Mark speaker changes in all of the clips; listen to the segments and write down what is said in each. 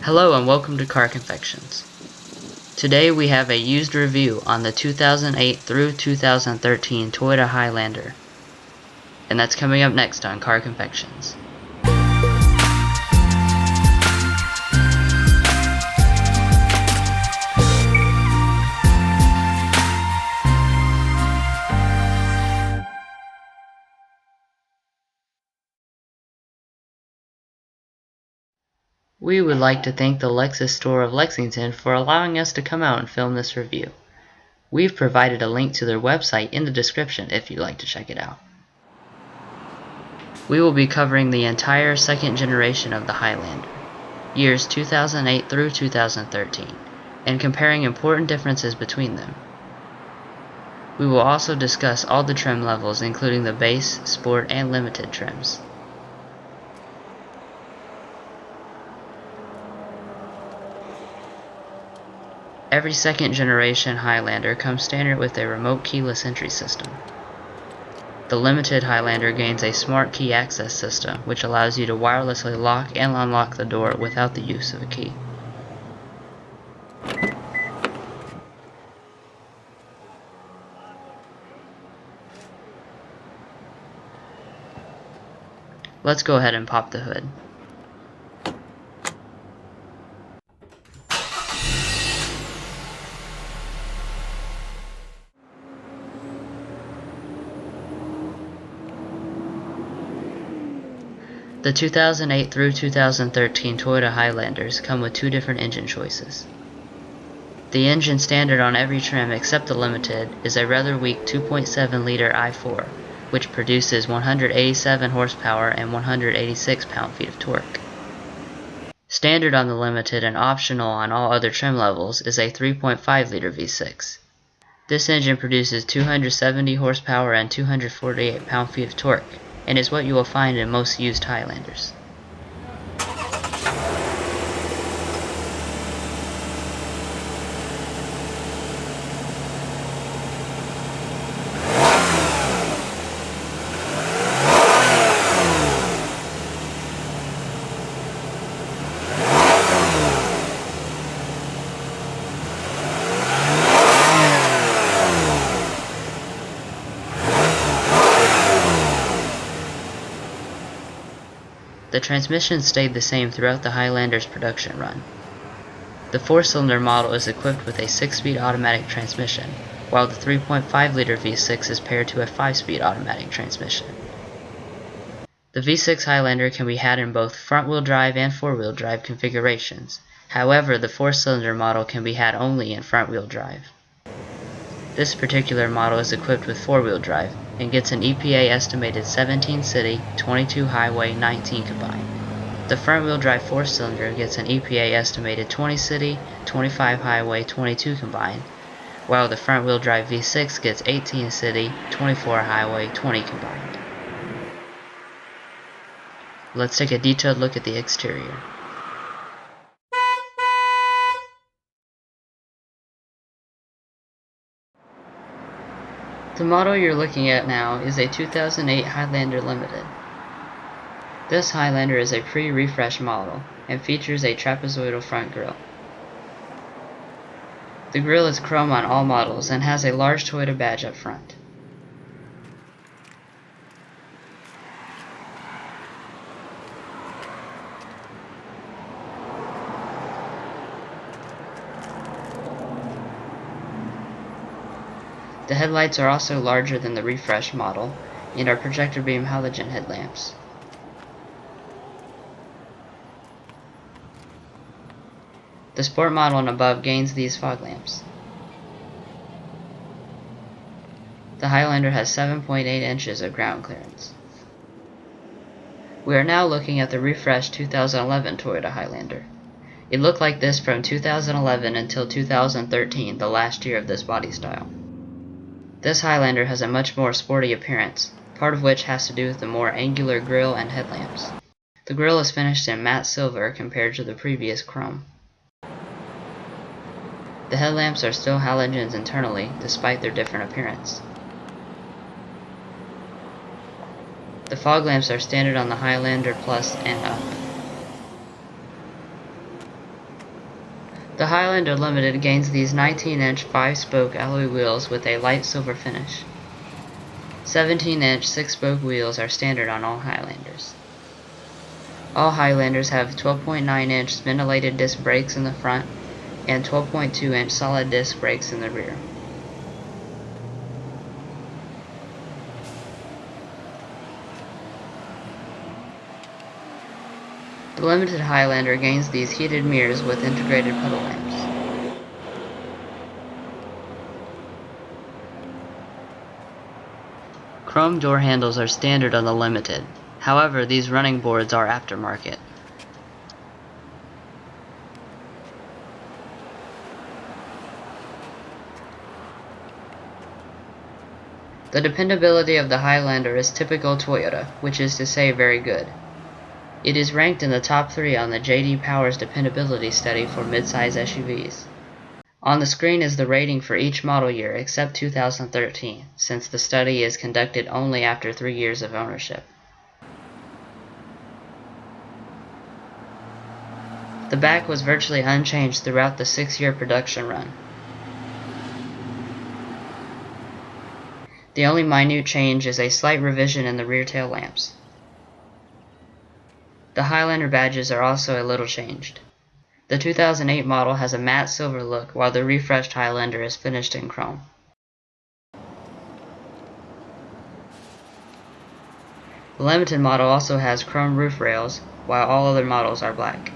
Speaker 1: Hello and welcome to Car Confections. Today we have a used review on the 2008 through 2013 Toyota Highlander. And that's coming up next on Car Confections. We would like to thank the Lexus store of Lexington for allowing us to come out and film this review. We've provided a link to their website in the description if you'd like to check it out. We will be covering the entire second generation of the Highlander, years 2008 through 2013, and comparing important differences between them. We will also discuss all the trim levels including the base, sport, and limited trims. Every second generation Highlander comes standard with a remote keyless entry system. The limited Highlander gains a smart key access system which allows you to wirelessly lock and unlock the door without the use of a key. Let's go ahead and pop the hood. The 2008 through 2013 Toyota Highlanders come with two different engine choices. The engine standard on every trim except the limited is a rather weak 2.7-liter i4, which produces 187 horsepower and 186 pound-feet of torque. Standard on the limited and optional on all other trim levels is a 3.5-liter V6. This engine produces 270 horsepower and 248 pound-feet of torque, and is what you will find in most used Highlanders. The transmission stayed the same throughout the Highlander's production run. The 4-cylinder model is equipped with a 6-speed automatic transmission, while the 3.5-liter V6 is paired to a 5-speed automatic transmission. The V6 Highlander can be had in both front-wheel drive and 4-wheel drive configurations. However, the 4-cylinder model can be had only in front-wheel drive. This particular model is equipped with 4-wheel drive and gets an EPA estimated 17 city, 22 highway, 19 combined. The front-wheel drive 4-cylinder gets an EPA estimated 20 city, 25 highway, 22 combined, while the front-wheel drive V6 gets 18 city, 24 highway, 20 combined. Let's take a detailed look at the exterior. The model you're looking at now is a 2008 Highlander Limited. This Highlander is a pre-refresh model and features a trapezoidal front grille. The grille is chrome on all models and has a large Toyota badge up front. The headlights are also larger than the refresh model and are projector beam halogen headlamps. The sport model and above gains these fog lamps. The Highlander has 7.8 inches of ground clearance. We are now looking at the refreshed 2011 Toyota Highlander. It looked like this from 2011 until 2013, the last year of this body style. This Highlander has a much more sporty appearance, part of which has to do with the more angular grille and headlamps. The grille is finished in matte silver compared to the previous chrome. The headlamps are still halogens internally, despite their different appearance. The fog lamps are standard on the Highlander Plus and up. The Highlander Limited gains these 19-inch 5-spoke alloy wheels with a light silver finish. 17-inch 6-spoke wheels are standard on all Highlanders. All Highlanders have 12.9-inch spindle-lated disc brakes in the front and 12.2-inch solid disc brakes in the rear. The Limited Highlander gains these heated mirrors with integrated pedal lamps. Chrome door handles are standard on the Limited. However, these running boards are aftermarket. The dependability of the Highlander is typical Toyota, which is to say very good. It is ranked in the top 3 on the J.D. Power's dependability study for midsize SUVs. On the screen is the rating for each model year except 2013, since the study is conducted only after 3 years of ownership. The back was virtually unchanged throughout the 6-year production run. The only minute change is a slight revision in the rear tail lamps. The Highlander badges are also a little changed. The 2008 model has a matte silver look, while the refreshed Highlander is finished in chrome. The Limited model also has chrome roof rails, while all other models are black.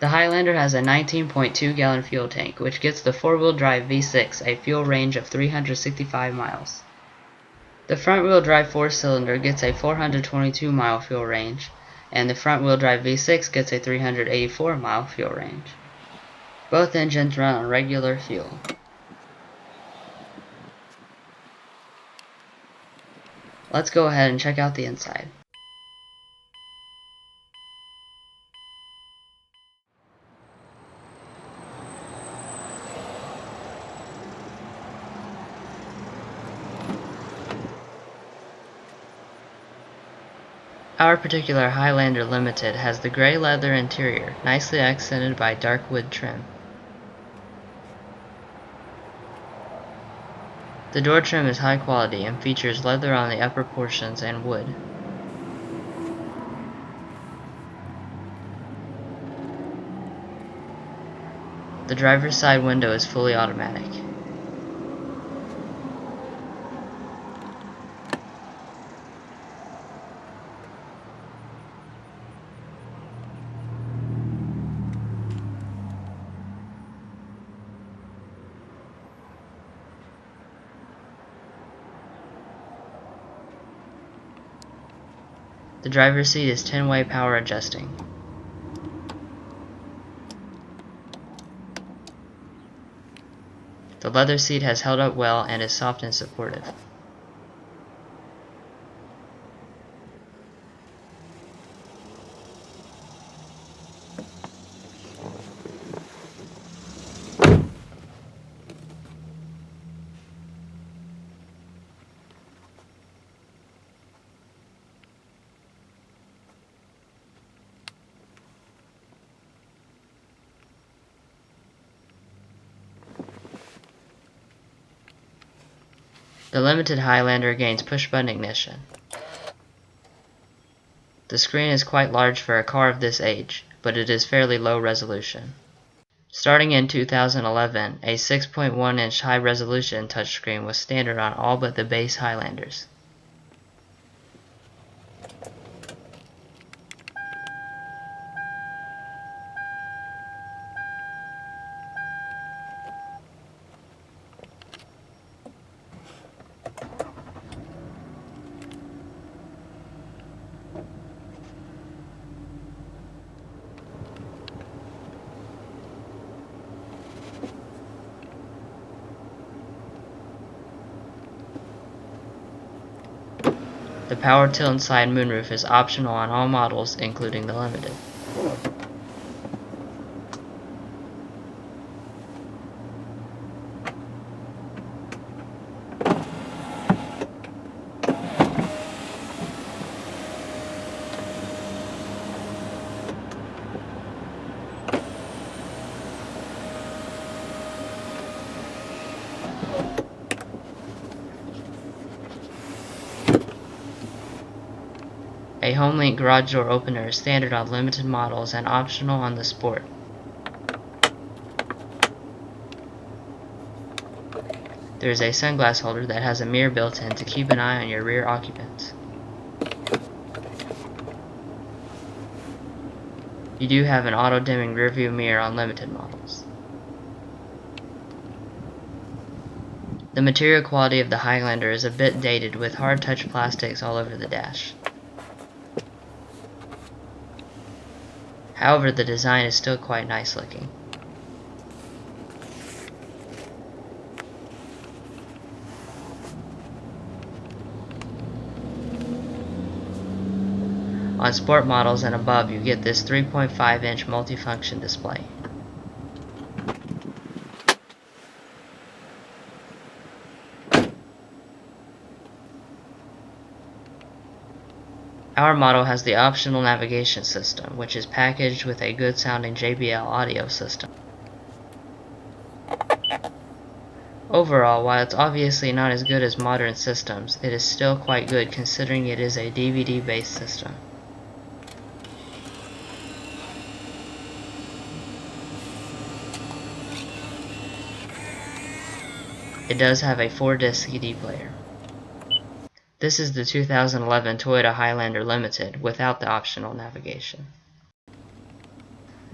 Speaker 1: The Highlander has a 19.2-gallon fuel tank, which gets the 4-wheel drive V6 a fuel range of 365 miles. The front-wheel drive 4-cylinder gets a 422-mile fuel range, and the front-wheel drive V6 gets a 384-mile fuel range. Both engines run on regular fuel. Let's go ahead and check out the inside. Our particular Highlander Limited has the gray leather interior, nicely accented by dark wood trim. The door trim is high quality and features leather on the upper portions and wood. The driver's side window is fully automatic. The driver's seat is 10-way power adjusting. The leather seat has held up well and is soft and supportive. The Limited Highlander gains push-button ignition. The screen is quite large for a car of this age, but it is fairly low resolution. Starting in 2011, a 6.1-inch high-resolution touchscreen was standard on all but the base Highlanders. The power tilt side moonroof is optional on all models, including the Limited. A home-link garage door opener is standard on limited models and optional on the Sport. There is a sunglass holder that has a mirror built in to keep an eye on your rear occupants. You do have an auto-dimming rearview mirror on limited models. The material quality of the Highlander is a bit dated with hard-touch plastics all over the dash. However, the design is still quite nice looking. On Sport models and above, you get this 3.5-inch multifunction display. Our model has the optional navigation system, which is packaged with a good sounding JBL audio system. Overall, while it's obviously not as good as modern systems, it is still quite good considering it is a DVD-based system. It does have a 4-disc CD player. This is the 2011 Toyota Highlander Limited without the optional navigation.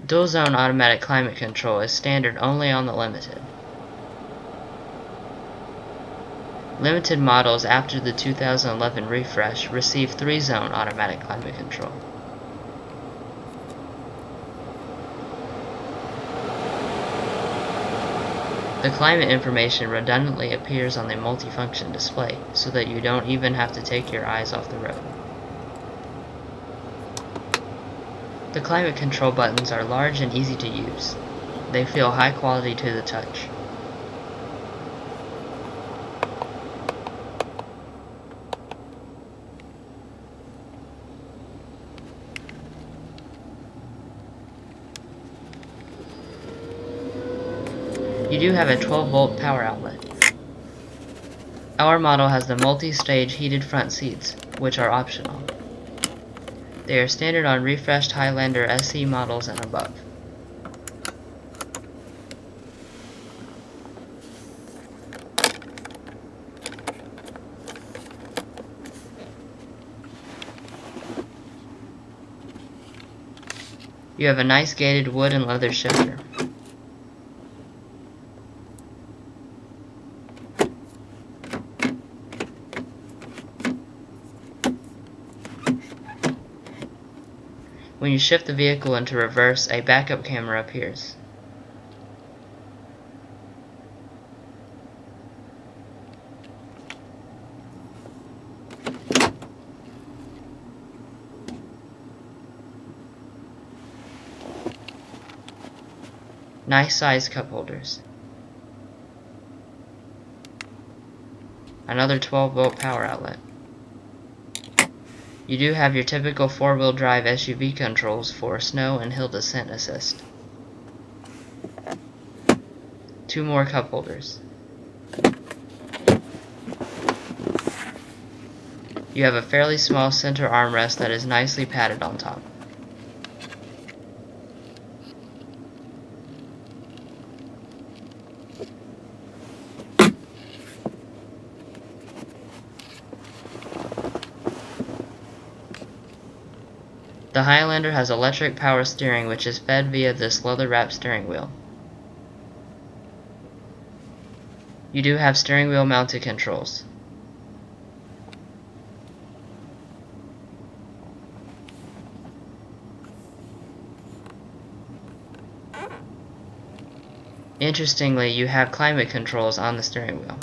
Speaker 1: Dual zone automatic climate control is standard only on the Limited. Limited models after the 2011 refresh receive 3-zone automatic climate control. The climate information redundantly appears on the multifunction display, so that you don't even have to take your eyes off the road. The climate control buttons are large and easy to use. They feel high quality to the touch. You do have a 12-volt power outlet. Our model has the multi-stage heated front seats, which are optional. They are standard on refreshed Highlander SE models and above. You have a nice gated wood and leather shifter. When you shift the vehicle into reverse, a backup camera appears. Nice size cup holders. Another 12-volt power outlet. You do have your typical 4-wheel drive SUV controls for snow and hill descent assist. 2 more cup holders. You have a fairly small center armrest that is nicely padded on top. The Highlander has electric power steering, which is fed via this leather-wrapped steering wheel. You do have steering wheel mounted controls. Interestingly, you have climate controls on the steering wheel.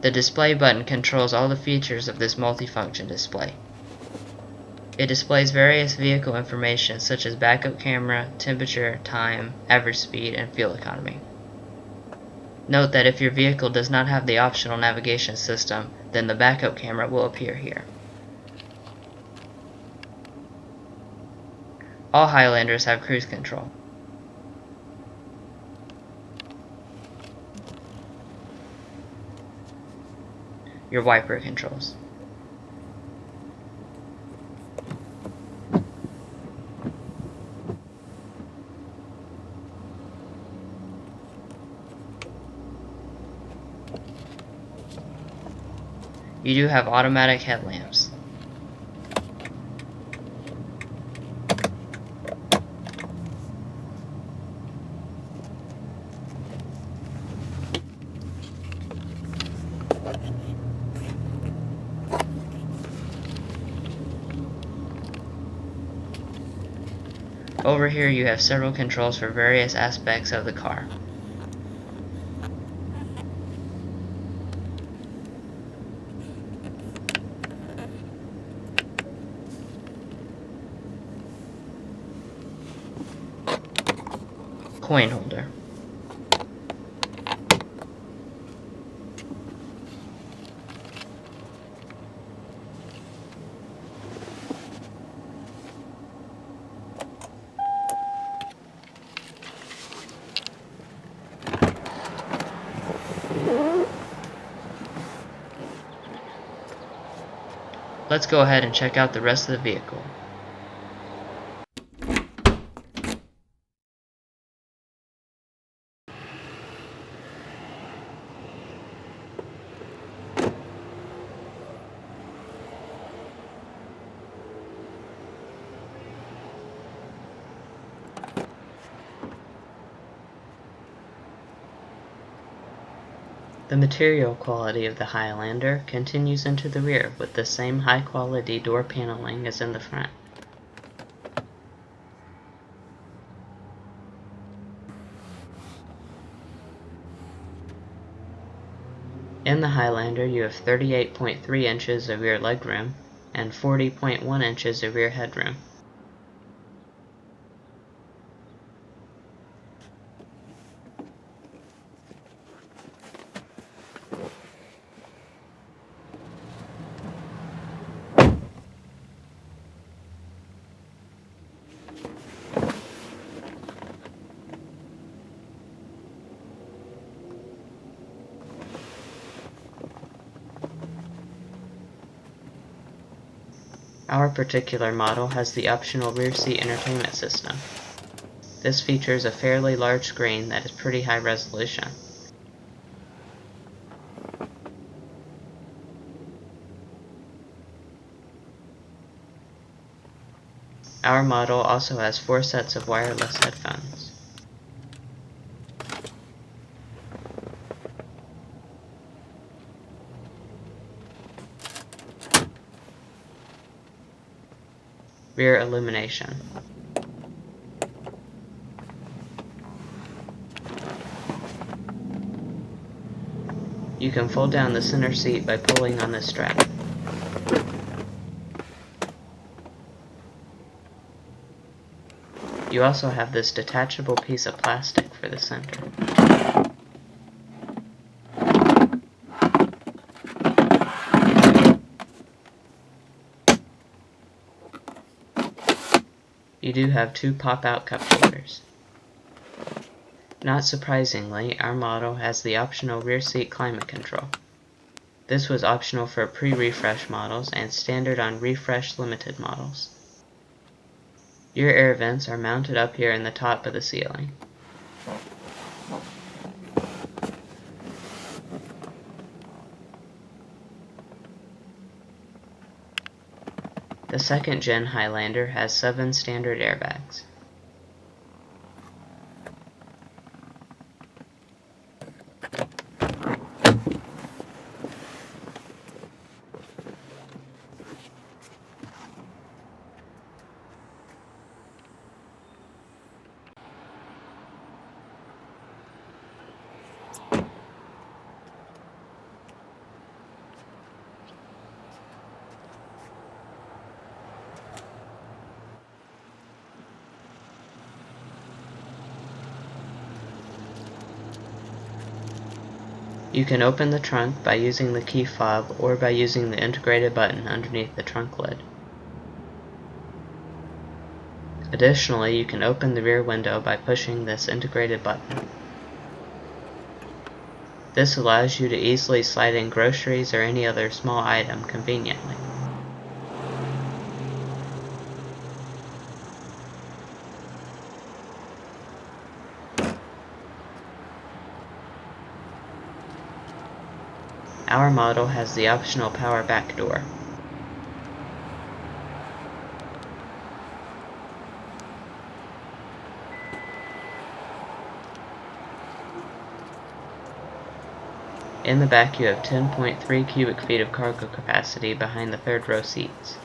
Speaker 1: The display button controls all the features of this multifunction display. It displays various vehicle information such as backup camera, temperature, time, average speed, and fuel economy. Note that if your vehicle does not have the optional navigation system, then the backup camera will appear here. All Highlanders have cruise control. your wiper controls. You do have automatic headlamps. Over here you have several controls for various aspects of the car. Coin holder. Let's go ahead and check out the rest of the vehicle. The material quality of the Highlander continues into the rear with the same high quality door paneling as in the front. In the Highlander you have 38.3 inches of rear legroom and 40.1 inches of rear headroom. Our particular model has the optional rear seat entertainment system. This features a fairly large screen that is pretty high resolution. Our model also has 4 sets of wireless headphones. Rear illumination. You can fold down the center seat by pulling on this strap. You also have this detachable piece of plastic for the center. You do have 2 pop-out cup holders. Not surprisingly, our model has the optional rear seat climate control. This was optional for pre-refresh models and standard on refresh limited models. Your air vents are mounted up here in the top of the ceiling. The second gen Highlander has 7 standard airbags. You can open the trunk by using the key fob or by using the integrated button underneath the trunk lid. Additionally, you can open the rear window by pushing this integrated button. This allows you to easily slide in groceries or any other small item conveniently. Our model has the optional power back door. In the back you have 10.3 cubic feet of cargo capacity behind the third row seats.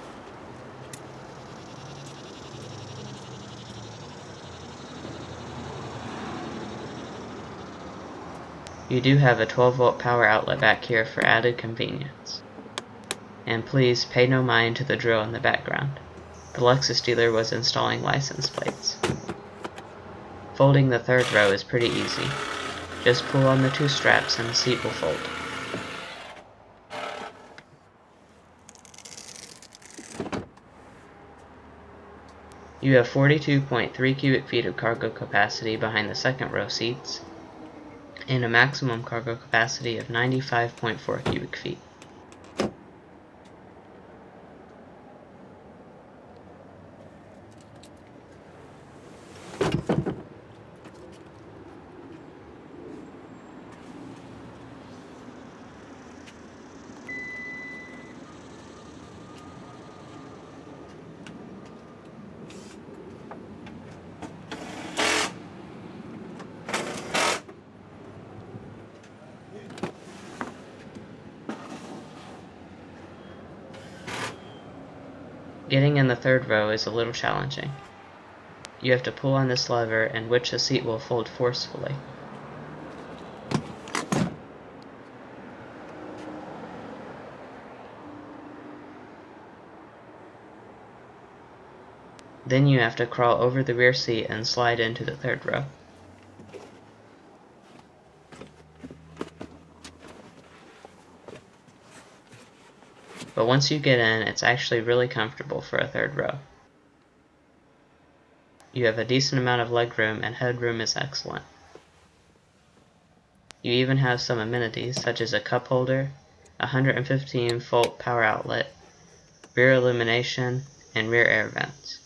Speaker 1: You do have a 12-volt power outlet back here for added convenience. And please pay no mind to the drill in the background. The Lexus dealer was installing license plates. Folding the third row is pretty easy. Just pull on the two straps and the seat will fold. You have 42.3 cubic feet of cargo capacity behind the second row seats, and a maximum cargo capacity of 95.4 cubic feet. Getting in the third row is a little challenging. You have to pull on this lever in which the seat will fold forcefully. Then you have to crawl over the rear seat and slide into the third row. But once you get in, it's actually really comfortable for a third row. You have a decent amount of legroom and headroom is excellent. You even have some amenities such as a cup holder, a 115-volt power outlet, rear illumination, and rear air vents.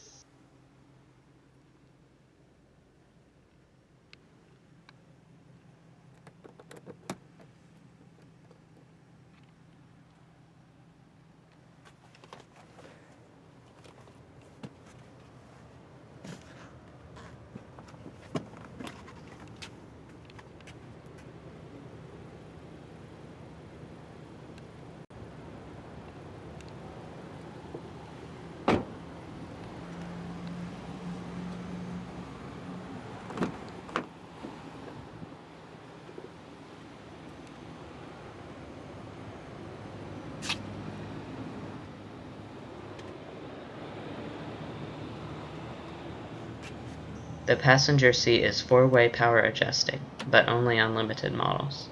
Speaker 1: The passenger seat is 4-way power adjusting, but only on limited models.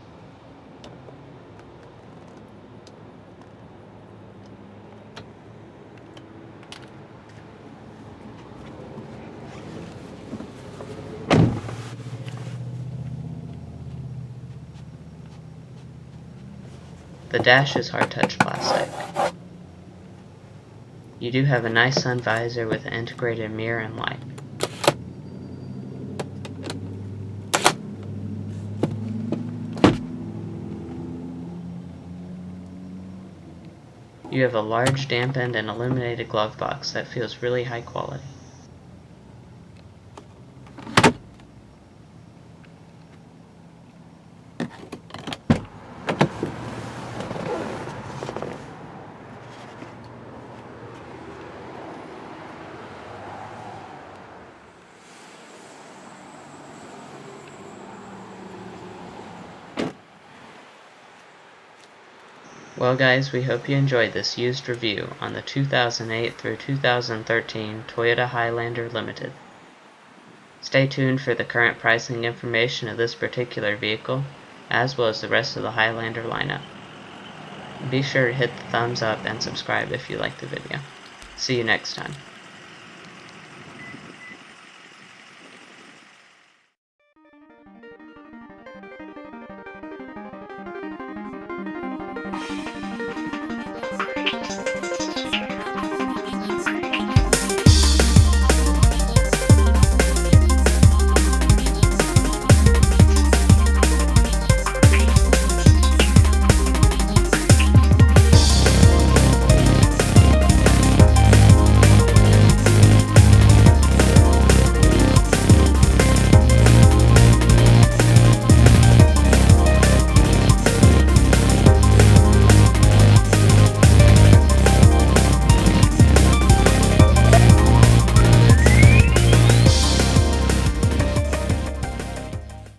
Speaker 1: The dash is hard-touch plastic. You do have a nice sun visor with an integrated mirror and light. You have a large dampened and illuminated glove box that feels really high quality. Well guys, we hope you enjoyed this used review on the 2008 through 2013 Toyota Highlander Limited. Stay tuned for the current pricing information of this particular vehicle, as well as the rest of the Highlander lineup. Be sure to hit the thumbs up and subscribe if you liked the video. See you next time.